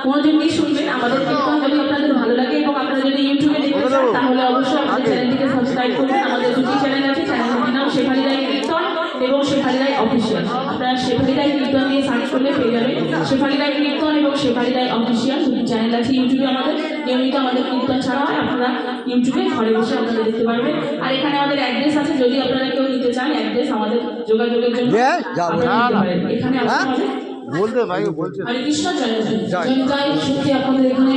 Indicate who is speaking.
Speaker 1: মনোযোগ দিয়ে শুনবেন। আমাদের কীর্তন যদি আপনাদের ভালো লাগে এবং আপনারা যদি ইউটিউবে দেখতে চান তাহলে অবশ্যই আমাদের চ্যানেলটিকে সাবস্ক্রাইব করবেন। আমাদের দুটি চ্যানেল আছে, চ্যানেলটির নাম শেফালি রায় কীর্তন এবং শেফালি রায় অফিসিয়াল। আপনারা শেফালি রায় কীর্তন দিয়ে সার্চ করলে পেয়ে যাবেন। শেফালি রায় কীর্তন এবং শেফালি রায় অফিসিয়াল দুটি চ্যানেল আছে ইউটিউবে। আমাদের নিয়মিত আমাদের কীর্তন ছাড়া হয়, আপনারা ইউটিউবে ঘরে বসে আপনারা দেখতে পারবেন। আর এখানে আমাদের অ্যাড্রেস আছে, যদি আপনারা কেউ নিতে চান অ্যাড্রেস আমাদের যোগাযোগের জন্য এখানে আমাদের
Speaker 2: বলতে ভাই বলছে
Speaker 1: হরে কৃষ্ণ। জয় জয়। সত্যি আপনাদের এখানে